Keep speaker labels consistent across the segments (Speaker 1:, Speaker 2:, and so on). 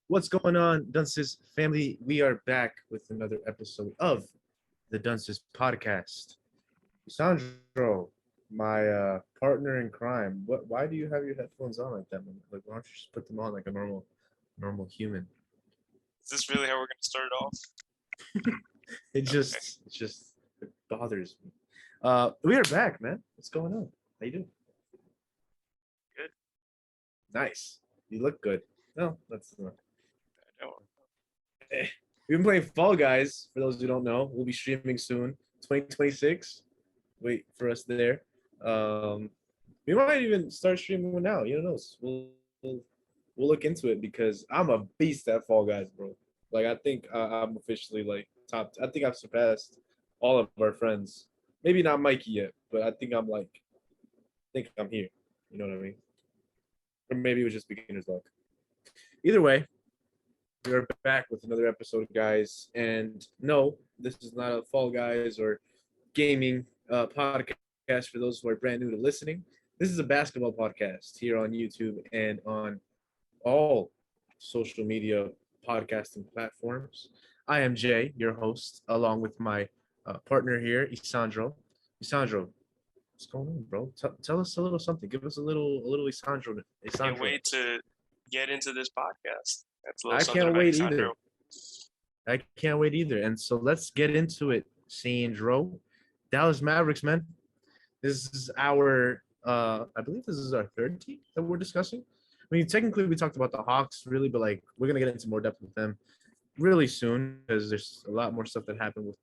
Speaker 1: What's going on, Dunces family? We are back with another episode of the Dunces podcast. Sandro, my partner in crime, why do you have your headphones on like that, man? Like, why don't you just put them on like a normal human?
Speaker 2: Is this really how we're going to start it off? Okay.
Speaker 1: It just it bothers me. We are back, man. What's going on? How you doing?
Speaker 2: Good.
Speaker 1: Nice. You look good. No, that's
Speaker 2: I know.
Speaker 1: We've been playing Fall Guys. For those who don't know, we'll be streaming soon, 2026. Wait for us there. Um, we might even start streaming one now. You don't know. We'll look into it because I'm a beast at Fall Guys, bro. Like I think I'm officially like top. I think I've surpassed all of our friends. Maybe not Mikey yet, but I think I think I'm here. You know what I mean? Or maybe it was just beginner's luck. Either way, we are back with another episode, guys. And no, this is not a Fall Guys or gaming podcast for those who are brand new to listening. This is a basketball podcast here on YouTube and on all social media podcasting platforms. I am Jay, your host, along with my partner here, Isandro. Isandro, what's going on, bro? Tell us a little something. Give us a little Isandro.
Speaker 2: Can't
Speaker 1: Isandro.
Speaker 2: wait to get into this podcast. That's a little
Speaker 1: I
Speaker 2: something
Speaker 1: can't
Speaker 2: about
Speaker 1: wait
Speaker 2: Sandro.
Speaker 1: either. I can't wait either. And so let's get into it, Sandro. Dallas Mavericks, man. This is our I believe this is our third team that we're discussing. I mean, technically we talked about the Hawks really, but like we're gonna get into more depth with them really soon because there's a lot more stuff that happened with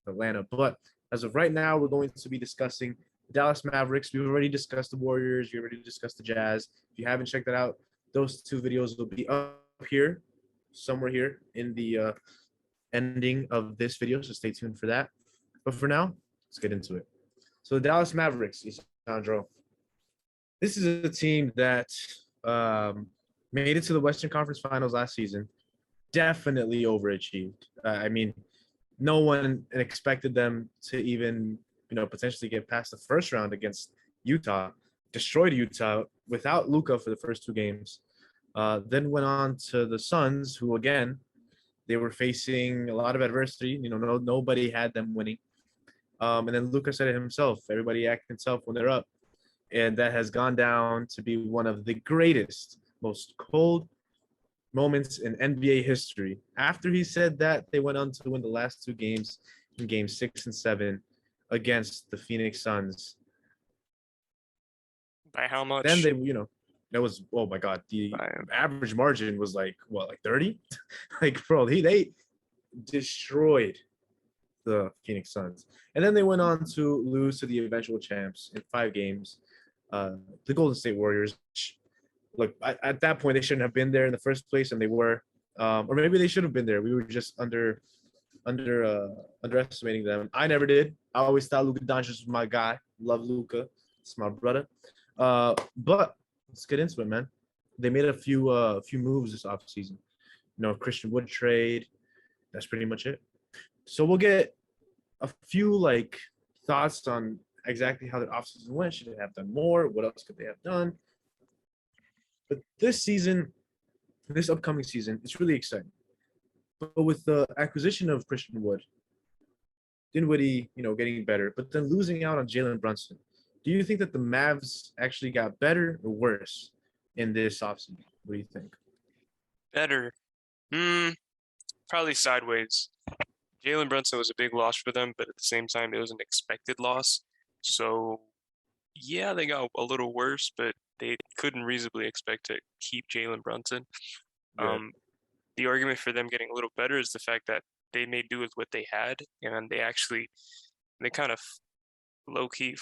Speaker 1: Atlanta. But as of right now, we're going to be discussing the Dallas Mavericks. We've already discussed the Warriors. We already discussed the Jazz. If you haven't checked that out, those two videos will be up here, somewhere here in the ending of this video. So stay tuned for that. But for now, let's get into it. So the Dallas Mavericks, Sandro. This is a team that made it to the Western Conference Finals last season. Definitely overachieved. I mean, no one expected them to even, potentially get past the first round against Utah. Destroyed Utah without Luka for the first two games. Then went on to the Suns, who again they were facing a lot of adversity. Nobody had them winning. And then Luka said it himself. Everybody act himself when they're up, and that has gone down to be one of the greatest, most cold moments in NBA history. After he said that, they went on to win the last two games in games 6 and 7 against the Phoenix Suns.
Speaker 2: By how much?
Speaker 1: Then that was, oh my God, the average margin was like 30? Like, bro, they destroyed the Phoenix Suns. And then they went on to lose to the eventual champs in 5 games, the Golden State Warriors. Look, at that point, they shouldn't have been there in the first place, and they were. Or maybe they should have been there. We were just underestimating them. I never did. I always thought Luka Doncic was my guy. Love Luka. It's my brother. But let's get into it, man. They made a few moves this offseason. Christian Wood trade. That's pretty much it. So we'll get a few thoughts on exactly how the offseason went. Should they have done more? What else could they have done? But this upcoming season, it's really exciting. But with the acquisition of Christian Wood, Dinwiddie, getting better, but then losing out on Jalen Brunson, do you think that the Mavs actually got better or worse in this offseason? What do you think?
Speaker 2: Better. Probably sideways. Jalen Brunson was a big loss for them, but at the same time, it was an expected loss. So, yeah, they got a little worse, but they couldn't reasonably expect to keep Jalen Brunson.
Speaker 1: Yeah.
Speaker 2: The argument for them getting a little better is the fact that they made do with what they had, and they kind of low-key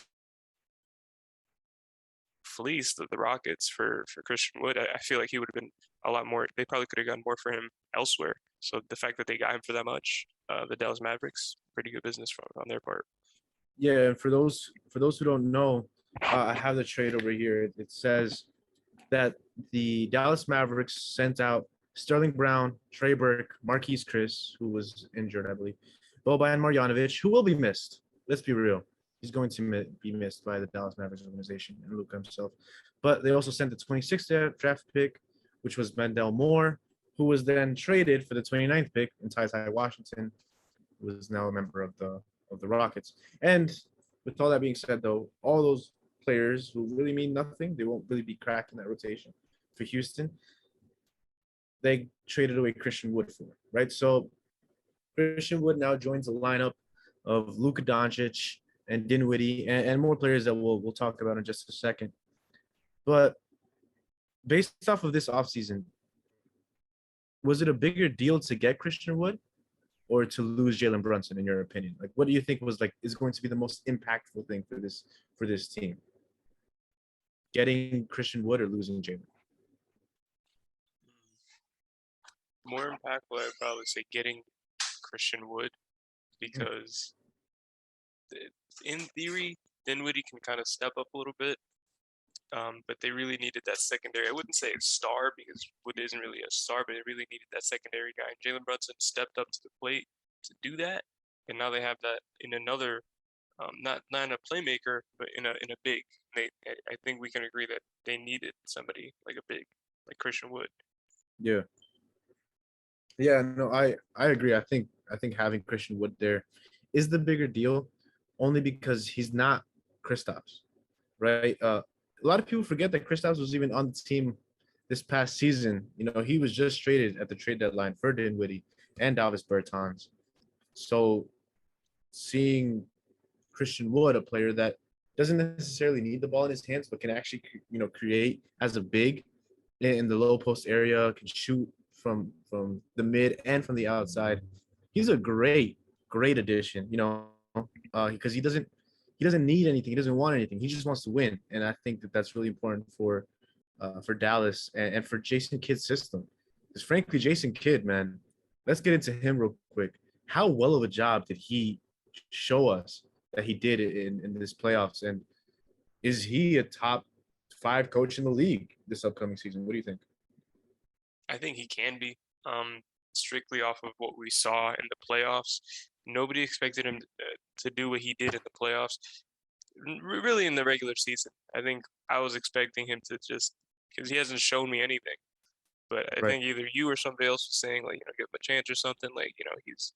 Speaker 2: fleeced the Rockets for Christian Wood. I feel like he would have been a lot more. They probably could have gotten more for him elsewhere. So the fact that they got him for that much, the Dallas Mavericks, pretty good business on their part.
Speaker 1: Yeah, and for those who don't know, I have the trade over here. It says that the Dallas Mavericks sent out Sterling Brown, Trey Burke, Marquise Chris, who was injured, I believe, Boban Marjanovic, who will be missed. Let's be real. He's going to be missed by the Dallas Mavericks organization and Luka himself. But they also sent the 26th draft pick, which was Mendell Moore, who was then traded for the 29th pick in Ty Washington, who is now a member of the Rockets. And with all that being said, though, all those players who really mean nothing, they won't really be cracking that rotation for Houston. They traded away Christian Wood for, right? So Christian Wood now joins the lineup of Luka Doncic and Dinwiddie and more players that we'll talk about in just a second. But based off of this offseason, was it a bigger deal to get Christian Wood or to lose Jalen Brunson, in your opinion? Like, what do you think was like is going to be the most impactful thing for this team? Getting Christian Wood or losing Jalen?
Speaker 2: More impactful, I'd probably say getting Christian Wood because in theory, Dinwiddie can kind of step up a little bit. But they really needed that secondary. I wouldn't say a star because Wood isn't really a star, but they really needed that secondary guy. And Jalen Brunson stepped up to the plate to do that, and now they have that in another, not in a playmaker, but in a big. I think we can agree that they needed somebody like a big, like Christian Wood.
Speaker 1: Yeah. Yeah, no, I agree. I think having Christian Wood there is the bigger deal, only because he's not Kristaps, right? A lot of people forget that Kristaps was even on the team this past season. You know, he was just traded at the trade deadline for Dinwiddie and Davis Bertans. So seeing Christian Wood, a player that doesn't necessarily need the ball in his hands, but can actually, create as a big in the low post area, can shoot from the mid and from the outside. He's a great addition, because he doesn't need anything. He doesn't want anything. He just wants to win. And I think that that's really important for Dallas and for Jason Kidd's system. Because frankly, Jason Kidd, man, let's get into him real quick. How well of a job did he show us that he did in this playoffs? And is he a top 5 coach in the league this upcoming season? What do you think?
Speaker 2: I think he can be. Strictly off of what we saw in the playoffs. Nobody expected him to do what he did in the playoffs. Really, in the regular season, I think I was expecting him to just because he hasn't shown me anything. But I
Speaker 1: Right.
Speaker 2: think either you or somebody else was saying like give him a chance or something. Like he's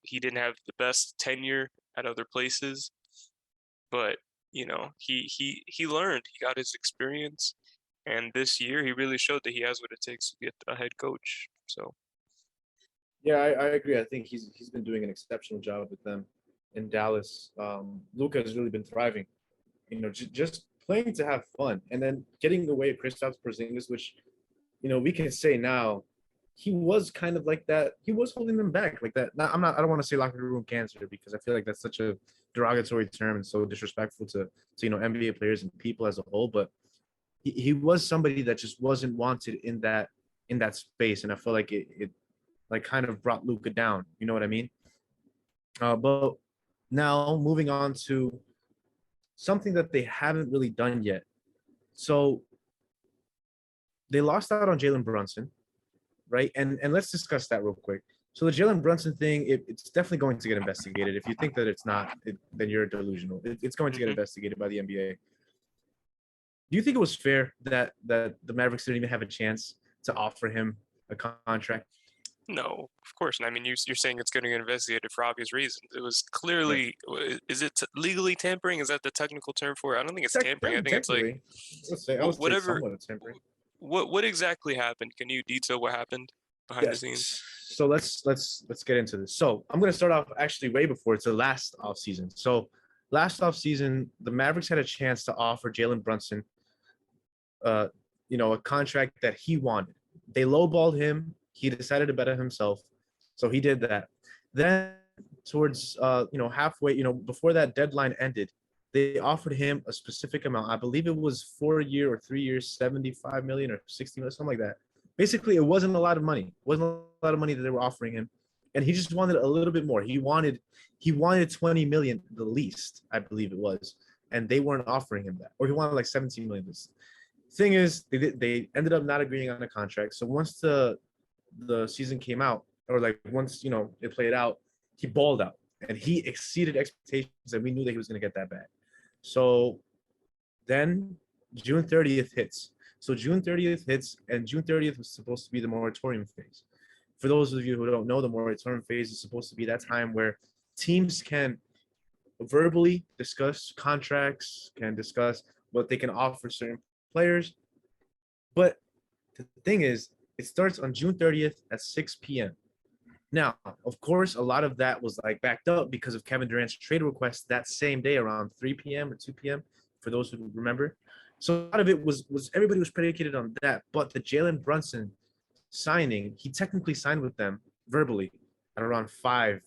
Speaker 2: he didn't have the best tenure at other places, but he learned. He got his experience, and this year he really showed that he has what it takes to get a head coach. So
Speaker 1: Yeah, I agree. I think he's been doing an exceptional job with them in Dallas. Luka has really been thriving. Just playing to have fun, and then getting away at Kristaps Porzingis, which we can say now, he was kind of like that. He was holding them back like that. Now, I don't want to say locker room cancer because I feel like that's such a derogatory term and so disrespectful to NBA players and people as a whole. But he was somebody that just wasn't wanted in that space, and I feel like it like kind of brought Luka down. You know what I mean? But now moving on to something that they haven't really done yet. So they lost out on Jalen Brunson, right? And let's discuss that real quick. So the Jalen Brunson thing, it's definitely going to get investigated. If you think that it's not, then you're delusional. It's going to get investigated by the NBA. Do you think it was fair that the Mavericks didn't even have a chance to offer him a contract?
Speaker 2: no, of course. And I mean, you're saying it's going to get investigated for obvious reasons. It was
Speaker 1: Right.
Speaker 2: clearly, is it legally tampering? Is that the technical term for it? I don't think it's tampering. I think it's like
Speaker 1: Technically, I would say
Speaker 2: whatever.
Speaker 1: somewhat tampering.
Speaker 2: What exactly happened? Can you detail what happened behind the
Speaker 1: Yes.
Speaker 2: scenes?
Speaker 1: So let's get into this. So I'm gonna start off actually way before it's the last offseason. So last offseason, the Mavericks had a chance to offer Jalen Brunson a contract that he wanted. They lowballed him. He decided to bet on himself. So he did that. Then towards halfway, before that deadline ended, they offered him a specific amount. I believe it was 4 year or 3 years, 75 million or 60 million, something like that. Basically, it wasn't a lot of money. It wasn't a lot of money that they were offering him. And he just wanted a little bit more. He wanted 20 million the least, I believe it was. And they weren't offering him that. Or he wanted like 17 million. Thing is, they ended up not agreeing on a contract. So once the season came out, or like once it played out, he balled out and he exceeded expectations, and we knew that he was going to get that back. So then June 30th hits. So June 30th hits, and June 30th was supposed to be the moratorium phase. For those of you who don't know, the moratorium phase is supposed to be that time where teams can verbally discuss contracts, can discuss what they can offer certain players. But the thing is, it starts on June 30th at 6 p.m. Now, of course, a lot of that was like backed up because of Kevin Durant's trade request that same day around 3 p.m. or 2 p.m. for those who remember. So a lot of it was everybody was predicated on that. But the Jalen Brunson signing, he technically signed with them verbally at around 4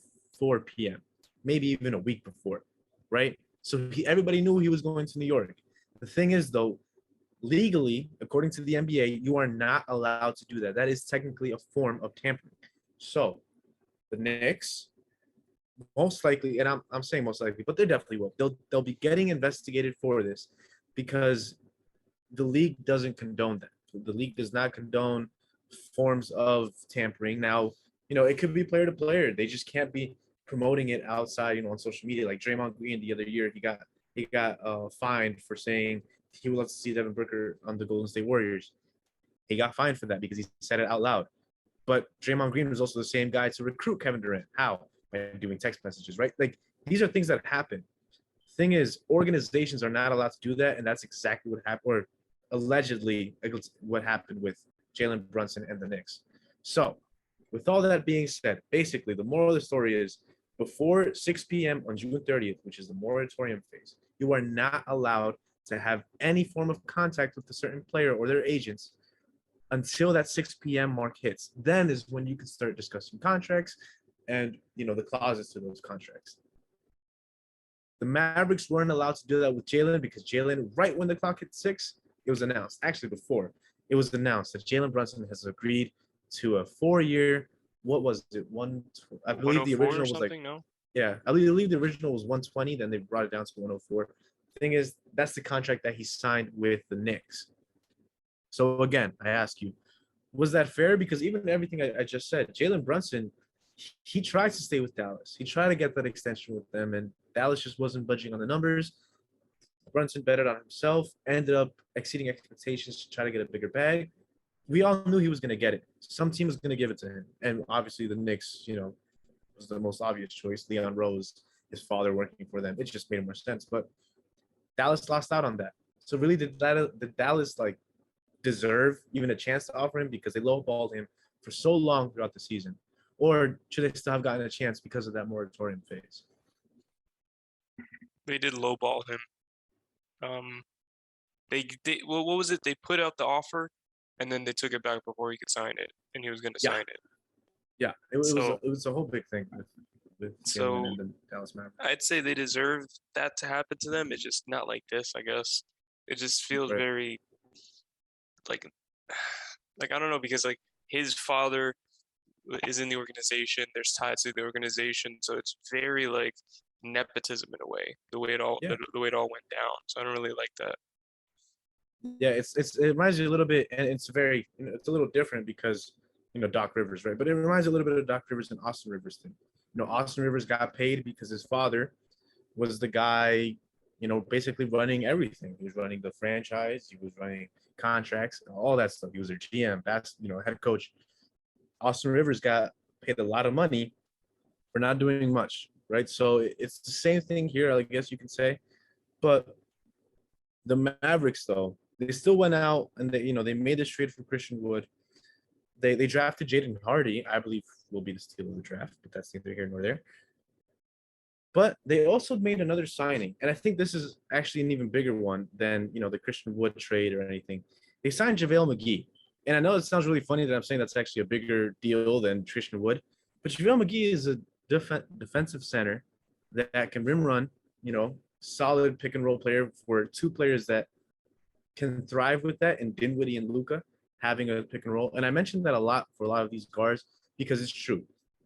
Speaker 1: p.m., maybe even a week before, right? So everybody knew he was going to New York. The thing is, though, legally, according to the NBA, you are not allowed to do that. That is technically a form of tampering. So the Knicks, most likely, and I'm saying most likely, but they definitely will. They'll be getting investigated for this because the league doesn't condone that. The league does not condone forms of tampering. Now, it could be player to player. They just can't be promoting it outside, on social media. Like Draymond Green the other year, he got fined for saying he would love to see Devin Booker on the Golden State Warriors. He got fined for that because he said it out loud. But Draymond Green was also the same guy to recruit Kevin Durant. How? By doing text messages, right? Like these are things that happen. Thing is, organizations are not allowed to do that, and that's exactly what happened, or allegedly what happened with Jalen Brunson and the Knicks. So, with all that being said, basically the moral of the story is before 6 p.m. on June 30th, which is the moratorium phase, you are not allowed to have any form of contact with a certain player or their agents until that 6 p.m. mark hits. Then is when you can start discussing contracts and the clauses to those contracts. The Mavericks weren't allowed to do that with Jalen because Jalen, right when the clock hit 6, it was announced. Actually, before it was announced that Jalen Brunson has agreed to a 4-year. What was it? I believe the
Speaker 2: 104 or
Speaker 1: original was like,
Speaker 2: something? No.
Speaker 1: yeah, I believe the original was 120. Then they brought it down to 104. The thing is, that's the contract that he signed with the Knicks. So again, I ask you, was that fair? Because even everything I just said, Jalen Brunson, he tried to stay with Dallas. He tried to get that extension with them, and Dallas just wasn't budging on the numbers. Brunson betted on himself, ended up exceeding expectations to try to get a bigger bag. We all knew he was going to get it. Some team was going to give it to him. And obviously the Knicks, was the most obvious choice. Leon Rose, his father working for them. It just made more sense. But Dallas lost out on that. So really, did Dallas deserve even a chance to offer him because they lowballed him for so long throughout the season? Or should they still have gotten a chance because of that moratorium phase?
Speaker 2: They did lowball him. Well, what was it? They put out the offer, and then they took it back before he could sign it, and he was going to sign it.
Speaker 1: Yeah, it was a whole big thing with Jalen and the Dallas Mavericks.
Speaker 2: I'd say they deserved that to happen to them. It's just not like this, I guess. It just feels
Speaker 1: Right.
Speaker 2: very like I don't know, because like his father is in the organization. There's ties to the organization, so it's very like nepotism in a way. The way it all went down. So I don't really like that.
Speaker 1: Yeah, it reminds you a little bit, and it's a little different because Doc Rivers, right? But it reminds you a little bit of Doc Rivers and Austin Rivers thing. Austin Rivers got paid because his father was the guy, basically running everything. He was running the franchise, he was running contracts, all that stuff. He was their GM, head coach. Austin Rivers got paid a lot of money for not doing much, right? So it's the same thing here, I guess you can say. But the Mavericks, though, they still went out and they made this trade for Christian Wood. They drafted Jaden Hardy, I believe will be the steal of the draft, but that's neither here nor there. But they also made another signing, and I think this is actually an even bigger one than the Christian Wood trade or anything. They signed JaVale McGee, and I know it sounds really funny that I'm saying that's actually a bigger deal than Christian Wood, but JaVale McGee is a defensive center that can rim run, solid pick and roll player for two players that can thrive with that, and Dinwiddie and Luka having a pick and roll. And I mentioned that a lot for a lot of these guards because it's true.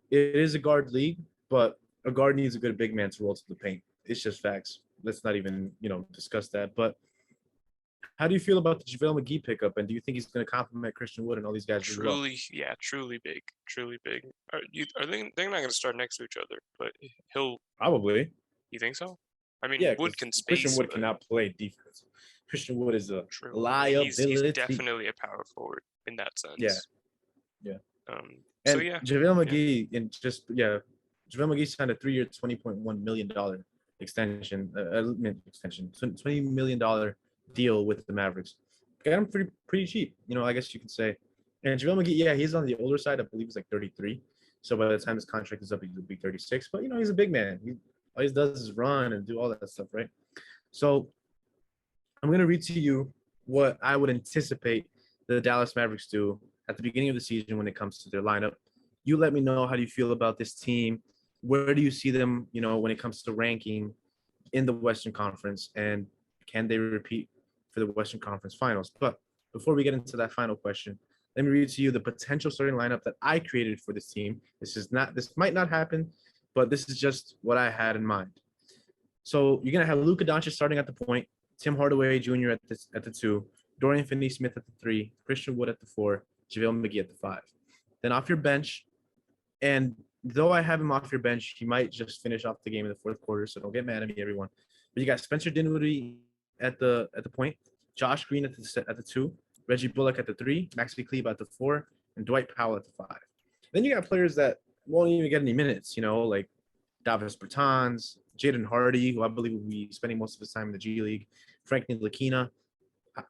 Speaker 1: It is a guard league, but a guard needs a good big man to roll to the paint. It's just facts. Let's not even, discuss that. But how do you feel about the JaVale McGee pickup? And do you think he's going to complement Christian Wood and all these guys as well?
Speaker 2: Truly big. They're not going to start next to each other, but he'll.
Speaker 1: Probably.
Speaker 2: You think so? I mean,
Speaker 1: Yeah,
Speaker 2: Wood can space.
Speaker 1: Christian Wood cannot play defense. Christian Wood is a
Speaker 2: True. He's
Speaker 1: liability.
Speaker 2: definitely a power forward in that
Speaker 1: Yeah,
Speaker 2: sense.
Speaker 1: yeah.
Speaker 2: So
Speaker 1: And
Speaker 2: yeah,
Speaker 1: JaVale
Speaker 2: yeah.
Speaker 1: McGee JaVale McGee signed a 3-year, $20.1 million extension, $20 million deal with the Mavericks. Got him pretty cheap, I guess you could say. And JaVale McGee, yeah, he's on the older side. I believe he's like 33. So by the time his contract is up, he'll be 36. But he's a big man. All he does is run and do all that stuff, right? So I'm gonna read to you what I would anticipate the Dallas Mavericks do at the beginning of the season when it comes to their lineup. You let me know how do you feel about this team. Where do you see them, when it comes to ranking in the Western Conference, and can they repeat for the Western Conference Finals? But before we get into that final question, let me read to you the potential starting lineup that I created for this team. This might not happen, but this is just what I had in mind. So you're gonna have Luka Doncic starting at the point, Tim Hardaway Jr. at the 2, Dorian Finney-Smith at the 3, Christian Wood at the 4, JaVale McGee at the 5. Then off your bench, and though I have him off your bench, he might just finish off the game in the fourth quarter. So don't get mad at me, everyone. But you got Spencer Dinwiddie at the point, Josh Green at the 2, Reggie Bullock at the 3, Maxi Kleber at the 4, and Dwight Powell at the 5. Then you got players that won't even get any minutes, like Davis Bertans, Jaden Hardy, who I believe will be spending most of his time in the G League, Frank Ntilikina.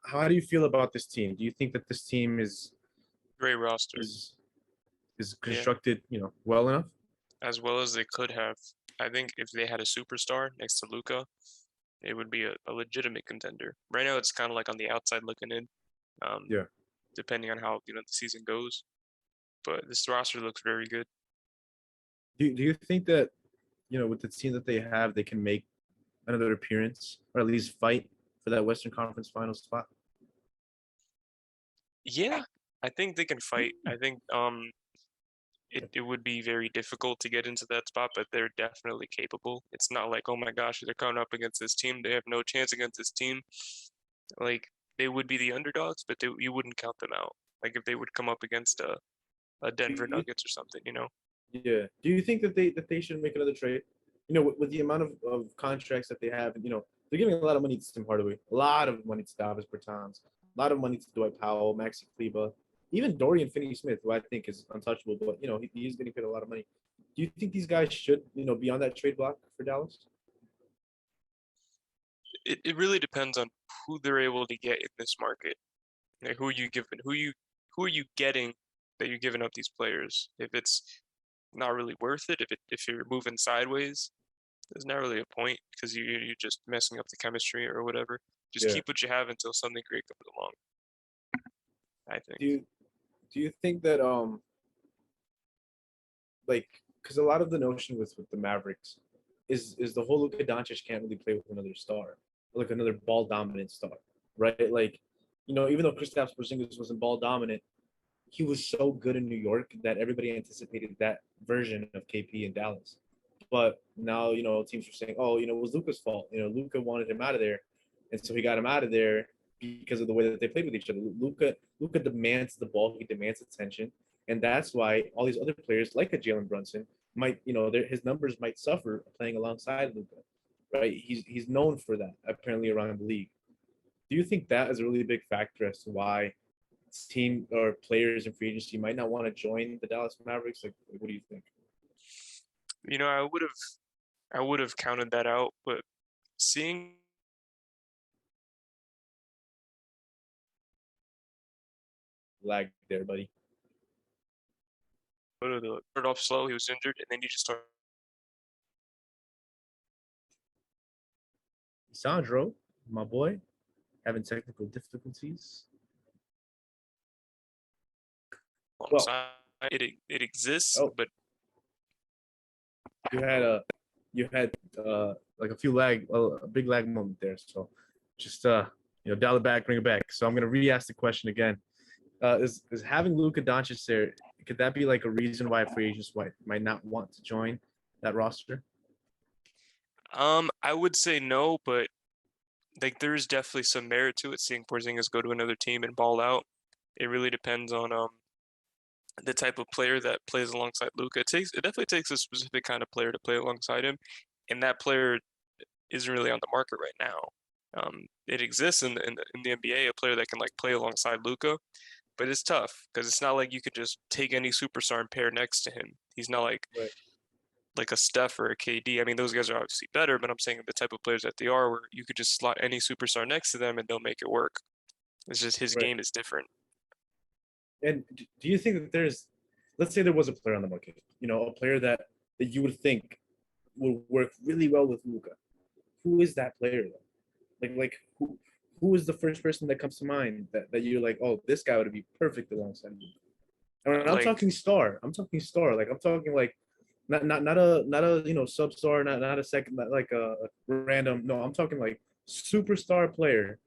Speaker 1: How do you feel about this team? Do you think that this team is
Speaker 2: Great roster.
Speaker 1: is constructed, well enough?
Speaker 2: As well as they could have. I think if they had a superstar next to Luka, it would be a legitimate contender. Right now, it's kind of like on the outside looking in.
Speaker 1: Yeah.
Speaker 2: Depending on how the season goes, but this roster looks very good.
Speaker 1: Do you think that with the team that they have, they can make another appearance or at least fight for that Western Conference Finals spot?
Speaker 2: Yeah, I think they can fight. I think it would be very difficult to get into that spot, but they're definitely capable. It's not like, oh my gosh, they're coming up against this team. They have no chance against this team. Like, they would be the underdogs, but you wouldn't count them out. Like, if they would come up against a Denver Nuggets or something,
Speaker 1: Yeah. Do you think that they should make another trade? With the amount of contracts that they have, they're giving a lot of money to Tim Hardaway, a lot of money to Davis Bertans, a lot of money to Dwight Powell, Maxi Kleber, even Dorian Finney-Smith, who I think is untouchable, but he's getting paid a lot of money. Do you think these guys should, be on that trade block for Dallas?
Speaker 2: It really depends on who they're able to get in this market. Like who are you getting that you're giving up these players? If it's not really worth it, if you're moving sideways, there's not really a point because you're just messing up the chemistry or whatever. Just keep what you have until something great comes along. I think.
Speaker 1: Do you think that because a lot of the notion with the Mavericks is the whole Luka Doncic can't really play with another star, like another ball dominant star, right? Like, even though Kristaps Porzingis wasn't ball dominant, he was so good in New York that everybody anticipated that version of KP in Dallas. But now, teams are saying, oh, it was Luka's fault. Luka wanted him out of there, and so he got him out of there because of the way that they played with each other. Luka demands the ball, he demands attention, and that's why all these other players, like a Jalen Brunson, might his numbers might suffer playing alongside Luka, right? He's known for that apparently around the league. Do you think that is a really big factor as to why team or players in free agency might not want to join the Dallas Mavericks? Like what do you think?
Speaker 2: I would have counted that out, but seeing
Speaker 1: Lag there, buddy.
Speaker 2: Started off slow, he was injured, and then he just started.
Speaker 1: Sandro, my boy, having technical difficulties.
Speaker 2: Well, it exists, but
Speaker 1: you had like a big lag moment there. So just dial it back, bring it back. So I'm gonna re-ask the question again. Is having Luka Doncic there, could that be like a reason why free agents might not want to join that roster?
Speaker 2: I would say no, but like there's definitely some merit to it. Seeing Porzingis go to another team and ball out, it really depends on the type of player that plays alongside Luka. It definitely takes a specific kind of player to play alongside him, and that player isn't really on the market right now. It exists in the NBA, a player that can like play alongside Luka, but it's tough because it's not like you could just take any superstar and pair next to him. He's not
Speaker 1: Right.
Speaker 2: like a Steph or a KD. I mean, those guys are obviously better, but I'm saying the type of players that they are, where you could just slot any superstar next to them and they'll make it work. It's just his
Speaker 1: Right.
Speaker 2: game is different.
Speaker 1: And do you think that let's say there was a player on the market, a player that you would think would work really well with Luka? Who is that player though? Like who is the first person that comes to mind that you're like, oh, this guy would be perfect alongside Luka? And I'm
Speaker 2: Like
Speaker 1: talking star. I'm talking star. Like I'm talking like not a sub star, not a second, not like a random. No, I'm talking like superstar player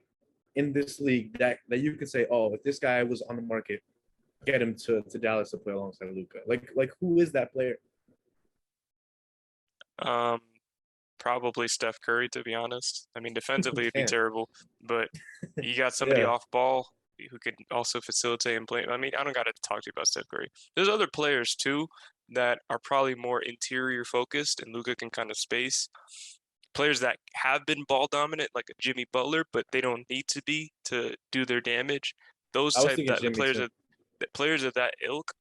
Speaker 1: in this league that you could say, oh, if this guy was on the market, get him to Dallas to play alongside Luka. Like who is that player?
Speaker 2: um, probably Steph Curry, to be honest. I mean, defensively it'd be
Speaker 1: Damn.
Speaker 2: terrible, but you got somebody
Speaker 1: Yeah.
Speaker 2: off ball who could also facilitate and play. I mean, I don't got to talk to you about Steph Curry. There's other players too that are probably more interior focused, and Luka can kind of space. Players that have been ball dominant, like a Jimmy Butler, but they don't need to be to do their damage. Those
Speaker 1: I was
Speaker 2: type
Speaker 1: thinking
Speaker 2: that the
Speaker 1: Jimmy too.
Speaker 2: players of that ilk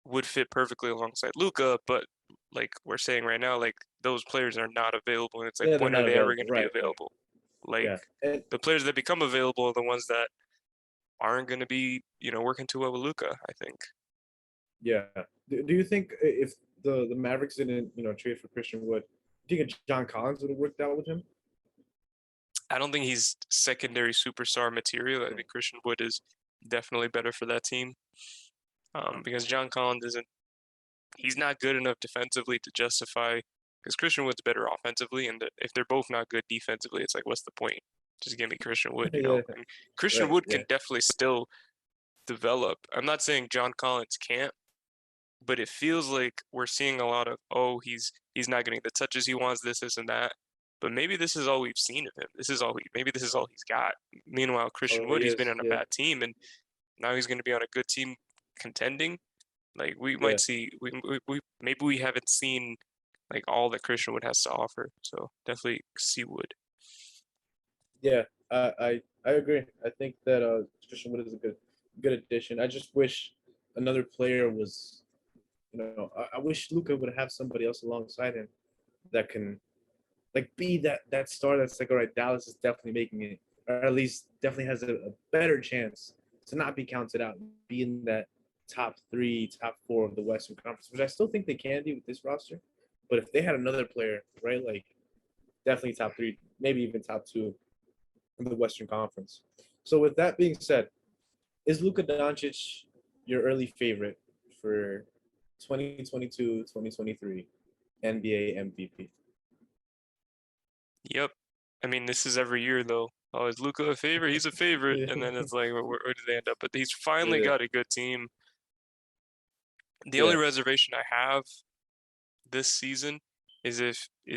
Speaker 2: would fit perfectly alongside Luka, but like we're saying right now, like those players are not available, and it's like
Speaker 1: Yeah, they're
Speaker 2: when are
Speaker 1: not
Speaker 2: they ever
Speaker 1: available.
Speaker 2: going to be
Speaker 1: Right, right.
Speaker 2: available? Like
Speaker 1: Yeah. And
Speaker 2: the players that become available are the ones that aren't going to be, working too well with Luka, I think.
Speaker 1: yeah. Do you think if the Mavericks didn't, trade for Christian Wood, do you think John Collins would have worked out with him?
Speaker 2: I don't think he's secondary superstar material. I
Speaker 1: Hmm.
Speaker 2: think Christian Wood is definitely better for that team. Because John Collins isn't, he's not good enough defensively to justify. Because Christian Wood's better offensively, and if they're both not good defensively, it's like, what's the point? Just give me Christian Wood,
Speaker 1: Yeah.
Speaker 2: And Christian
Speaker 1: Right.
Speaker 2: Wood
Speaker 1: Yeah.
Speaker 2: can definitely still develop. I'm not saying John Collins can't, but it feels like we're seeing a lot of, oh, he's not getting the touches he wants, this and that. But maybe this is all we've seen of him. Maybe this is all he's got. Meanwhile, Christian
Speaker 1: Oh,
Speaker 2: Wood,
Speaker 1: he
Speaker 2: he's been
Speaker 1: is.
Speaker 2: on a
Speaker 1: Yeah.
Speaker 2: bad team, and now he's going to be on a good team contending. Like we
Speaker 1: Yeah.
Speaker 2: might see, we maybe we haven't seen like all that Christian Wood has to offer. So definitely see Wood.
Speaker 1: Yeah. I agree. I think that Christian Wood is a good addition. I just wish another player was, I wish Luca would have somebody else alongside him that can like be that star that's like, all right, Dallas is definitely making it, or at least definitely has a better chance to not be counted out, be in that top three, top four of the Western Conference, which I still think they can do with this roster. But if they had another player, right, like definitely top three, maybe even top two in the Western Conference. So with that being said, is Luka Doncic your early favorite for 2022-2023 NBA MVP?
Speaker 2: Yep. I mean, this is every year though. Oh, is Luka a favorite? He's a favorite,
Speaker 1: Yeah.
Speaker 2: and then it's like, where did they end up? But he's finally
Speaker 1: Yeah.
Speaker 2: got a good team. The only
Speaker 1: Yeah.
Speaker 2: reservation I have this season is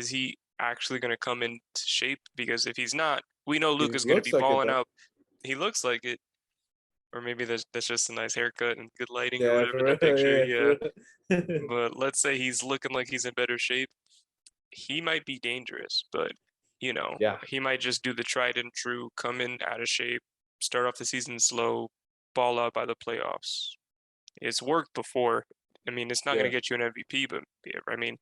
Speaker 2: he actually going to come into shape? Because if he's not, we know
Speaker 1: He
Speaker 2: Luka's going to
Speaker 1: looks
Speaker 2: be
Speaker 1: like it
Speaker 2: balling
Speaker 1: though.
Speaker 2: out. He looks like it, or maybe that's just a nice haircut and good lighting or
Speaker 1: Yeah,
Speaker 2: whatever in
Speaker 1: for
Speaker 2: that
Speaker 1: real.
Speaker 2: picture.
Speaker 1: Yeah,
Speaker 2: Yeah,
Speaker 1: for real.
Speaker 2: but let's say he's looking like he's in better shape. He might be dangerous, but
Speaker 1: Yeah.
Speaker 2: he might just do the tried and true, come in out of shape, start off the season slow, ball out by the playoffs. It's worked before. I mean, it's not going to
Speaker 1: Yeah.
Speaker 2: get you an MVP, but yeah, I mean,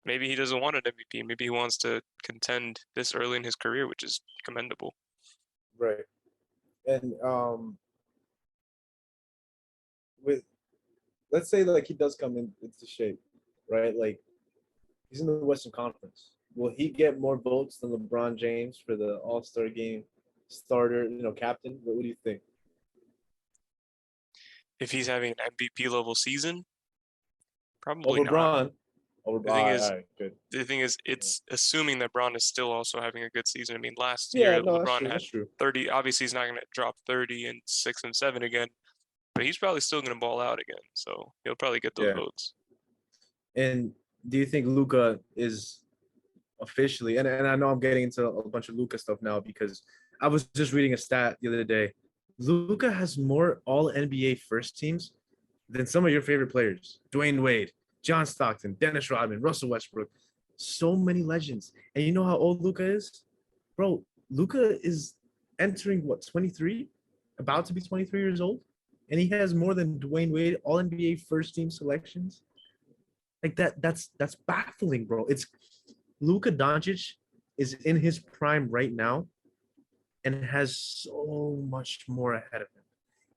Speaker 2: maybe he doesn't want an MVP. Maybe he wants to contend this early in his career, which is commendable.
Speaker 1: Right. And with let's say like he does come into shape, right? Like he's in the Western Conference. Will he get more votes than LeBron James for the All-Star game starter, captain? What do you think?
Speaker 2: If he's having an MVP level season, probably
Speaker 1: Over
Speaker 2: not.
Speaker 1: Braun. Over
Speaker 2: The thing
Speaker 1: all
Speaker 2: is,
Speaker 1: right, good. Yeah.
Speaker 2: it's assuming that Braun is still also having a good season. I mean, last
Speaker 1: Yeah,
Speaker 2: year
Speaker 1: no, that's
Speaker 2: LeBron
Speaker 1: true.
Speaker 2: had
Speaker 1: That's true.
Speaker 2: 30. Obviously, he's not going to drop 30 and 6 and 7 again, but he's probably still going to ball out again. So he'll probably get those
Speaker 1: Yeah.
Speaker 2: votes.
Speaker 1: And do you think Luca is officially, and I know I'm getting into a bunch of Luca stuff now because I was just reading a stat the other day. Luca has more all NBA first teams than some of your favorite players. Dwayne Wade, John Stockton, Dennis Rodman, Russell Westbrook. So many legends. And you know how old Luca is? bro, Luka is entering what 23, about to be 23 years old, and he has more than Dwayne Wade All NBA first team selections. Like that's baffling, bro. It's Luka Doncic is in his prime right now and has so much more ahead of him.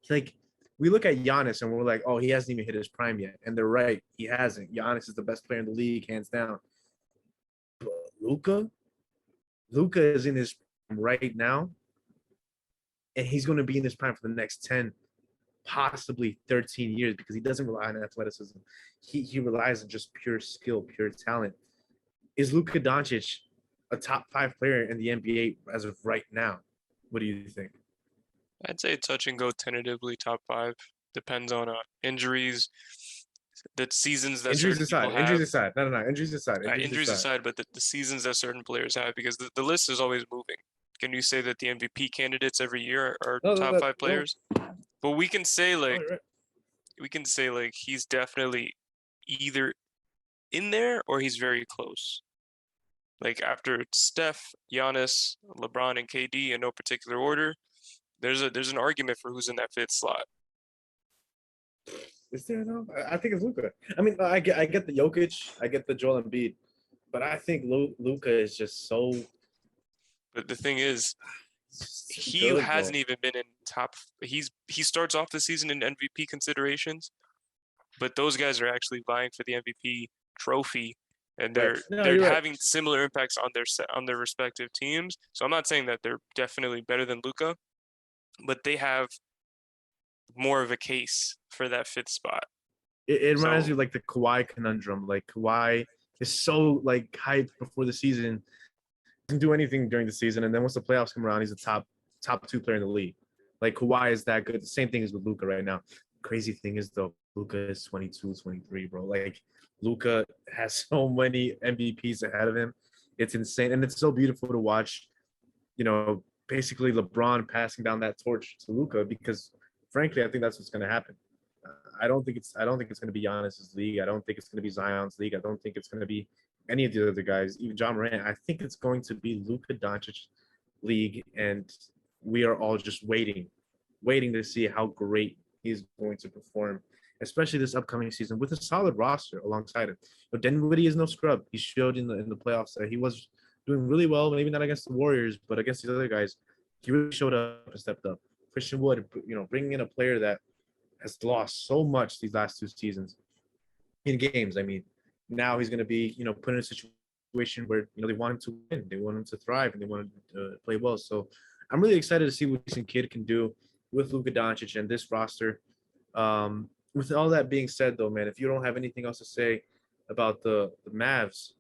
Speaker 1: Like we look at Giannis and we're like, oh, he hasn't even hit his prime yet, and they're right, he hasn't. Giannis is the best player in the league, hands down. But Luka is in his prime right now, and he's going to be in his prime for the next 10, possibly 13 years because he doesn't rely on athleticism. He relies on just pure skill, pure talent. Is Luka Doncic a top 5 player in the NBA as of right now? What do you think?
Speaker 2: I'd say touch and go tentatively top five. Depends on injuries, the seasons that
Speaker 1: Injuries
Speaker 2: certain
Speaker 1: aside,
Speaker 2: people
Speaker 1: injuries
Speaker 2: have.
Speaker 1: aside. No. Injuries aside, injuries
Speaker 2: Injuries
Speaker 1: aside.
Speaker 2: aside, but the seasons that certain players have, because the list is always moving. Can you say that the MVP candidates every year are
Speaker 1: No,
Speaker 2: top five
Speaker 1: no.
Speaker 2: players? But
Speaker 1: Oh, you're right.
Speaker 2: we can say like he's definitely either in there or he's very close. Like after Steph, Giannis, LeBron, and KD in no particular order, there's an argument for who's in that fifth slot.
Speaker 1: Is there no? I think it's Luka. I mean, I get the Jokic, I get the Joel Embiid, but I think Luka is just so
Speaker 2: But the thing is, he
Speaker 1: good, bro.
Speaker 2: hasn't even been in top. He starts off the season in MVP considerations, but those guys are actually vying for the MVP trophy, and
Speaker 1: Right? No,
Speaker 2: they're
Speaker 1: you're right.
Speaker 2: having similar impacts on their respective teams. So I'm not saying that they're definitely better than Luka, but they have more of a case for that fifth spot.
Speaker 1: It reminds
Speaker 2: So
Speaker 1: me of like the Kawhi conundrum. Like Kawhi is so like hyped before the season, doesn't do anything during the season, and then once the playoffs come around, he's a top 2 player in the league. Like Kawhi is that good. The same thing is with Luka right now. Crazy thing is though, Luka is 22, 23, bro. Like Luka has so many MVPs ahead of him. It's insane, and it's so beautiful to watch. Basically LeBron passing down that torch to Luka because, frankly, I think that's what's going to happen. I don't think it's going to be Giannis's league. I don't think it's going to be Zion's league. I don't think it's going to be any of the other guys, even John Morant. I think it's going to be Luka Doncic league, and we are all just waiting to see how great he's going to perform, especially this upcoming season with a solid roster alongside him. But Dinwiddie is no scrub. He showed in the playoffs that he was doing really well. Maybe not against the Warriors, but against these other guys, he really showed up and stepped up. Christian Wood, bringing in a player that has lost so much these last 2 seasons in games. I mean, now he's going to be, put in a situation where, they want him to win, they want him to thrive, and they want him to play well. So I'm really excited to see what this kid can do with Luka Doncic and this roster. With all that being said, though, man, if you don't have anything else to say about the Mavs,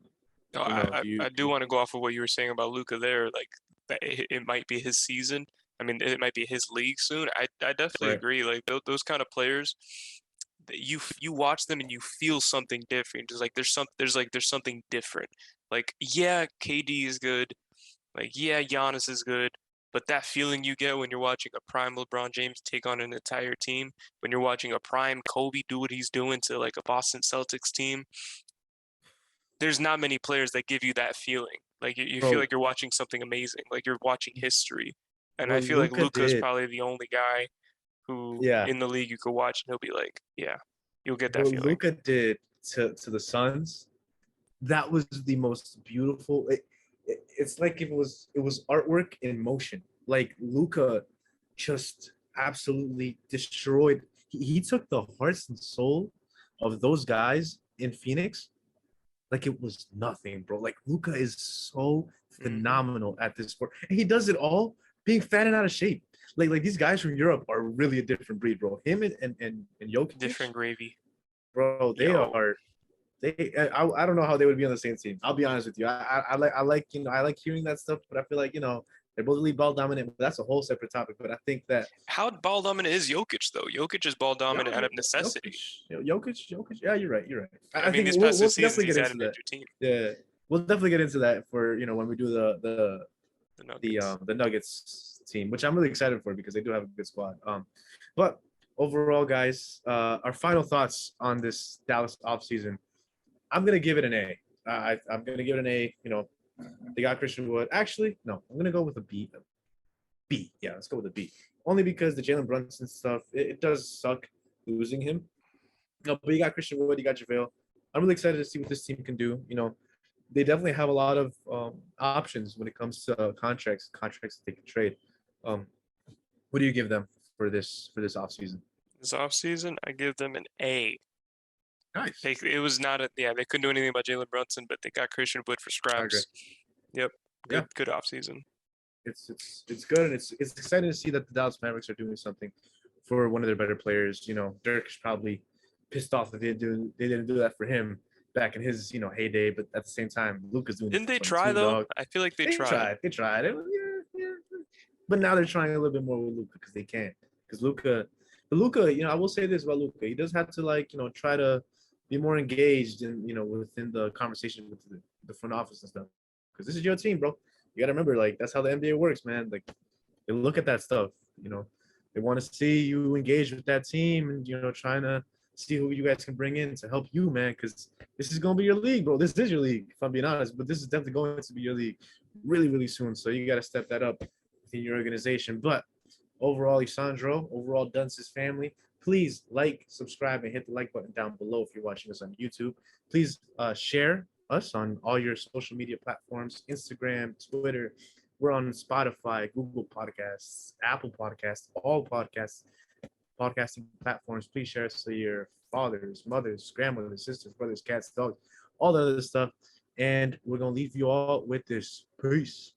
Speaker 2: no,
Speaker 1: do you?
Speaker 2: I do want to go off of what you were saying about Luka there. Like that it might be his season. I mean, it might be his league soon. I definitely
Speaker 1: Right.
Speaker 2: agree. Like those kind of players, you watch them and you feel something different. Just like there's something different. Like yeah, KD is good. Like yeah, Giannis is good. But that feeling you get when you're watching a prime LeBron James take on an entire team, when you're watching a prime Kobe do what he's doing to like a Boston Celtics team, there's not many players that give you that feeling. Like you feel
Speaker 1: Bro,
Speaker 2: like you're watching something amazing, like you're watching history. And I
Speaker 1: what
Speaker 2: feel like
Speaker 1: Luka
Speaker 2: Luka's
Speaker 1: did,
Speaker 2: probably the only guy who
Speaker 1: yeah,
Speaker 2: in the league you could watch and he'll be like, yeah, you'll get that
Speaker 1: what
Speaker 2: feeling.
Speaker 1: Luka did to the Suns, that was the most beautiful. It's like it was artwork in motion. Like Luca just absolutely destroyed. He took the hearts and soul of those guys in Phoenix like it was nothing, bro. Like Luca is so
Speaker 2: Hmm.
Speaker 1: phenomenal at this sport, and he does it all being fat and out of shape. Like these guys from Europe are really a different breed, bro. Him and Jokic,
Speaker 2: Different gravy.
Speaker 1: bro, they
Speaker 2: Yo,
Speaker 1: are I don't know how they would be on the same team. I'll be honest with you. I like hearing that stuff, but I feel like they're both really ball dominant. But that's a whole separate topic. But I think that
Speaker 2: how ball dominant is Jokic though? Jokic is ball
Speaker 1: yeah,
Speaker 2: dominant out of necessity.
Speaker 1: Jokic. Yeah, you're right. You're right. I
Speaker 2: I mean,
Speaker 1: think
Speaker 2: these
Speaker 1: we'll
Speaker 2: past two
Speaker 1: we'll
Speaker 2: seasons
Speaker 1: definitely
Speaker 2: he's
Speaker 1: get
Speaker 2: had a
Speaker 1: into that.
Speaker 2: major team,
Speaker 1: Yeah, we'll definitely get into that for when we do
Speaker 2: the
Speaker 1: the
Speaker 2: Nuggets.
Speaker 1: the Nuggets team, which I'm really excited for because they do have a good squad. But overall, guys, our final thoughts on this Dallas offseason. I'm gonna give it an A. I'm gonna give it an A. They got Christian Wood. Actually, no, I'm gonna go with a B. B. Yeah, let's go with a B. Only because the Jalen Brunson stuff, it does suck losing him. No, but you got Christian Wood, you got JaVale. I'm really excited to see what this team can do. They definitely have a lot of options when it comes to contracts that they can trade. Um, what do you give them for this offseason?
Speaker 2: This offseason, I give them an A.
Speaker 1: Nice.
Speaker 2: It was not a yeah. They couldn't do anything about Jalen Brunson, but they got Christian Wood for
Speaker 1: I agree.
Speaker 2: scraps. Yep,
Speaker 1: Yeah,
Speaker 2: good offseason.
Speaker 1: it's good, and it's exciting to see that the Dallas Mavericks are doing something for one of their better players. Dirk's probably pissed off that they didn't do that for him back in his heyday, but at the same time, Luka's doing it
Speaker 2: Didn't
Speaker 1: for
Speaker 2: they
Speaker 1: him
Speaker 2: try
Speaker 1: too,
Speaker 2: though?
Speaker 1: dog.
Speaker 2: I feel like they
Speaker 1: They
Speaker 2: tried.
Speaker 1: tried. They tried. Yeah. But now they're trying a little bit more with Luka because they can. Because Luka, I will say this about Luka. He does have to try to be more engaged in within the conversation with the front office and stuff. Because this is your team, bro. You gotta remember, like that's how the NBA works, man. Like they look at that stuff. They want to see you engage with that team and trying to see who you guys can bring in to help you, man. Because this is gonna be your league, bro. This is your league, if I'm being honest. But this is definitely going to be your league really, really soon. So you got to step that up within your organization. But overall, Isandro, overall Dunce's family, please like, subscribe, and hit the like button down below if you're watching us on YouTube. Please share us on all your social media platforms, Instagram, Twitter. We're on Spotify, Google Podcasts, Apple Podcasts, all podcasting platforms. Please share us to your fathers, mothers, grandmothers, sisters, brothers, cats, dogs, all the other stuff. And we're going to leave you all with this. Peace.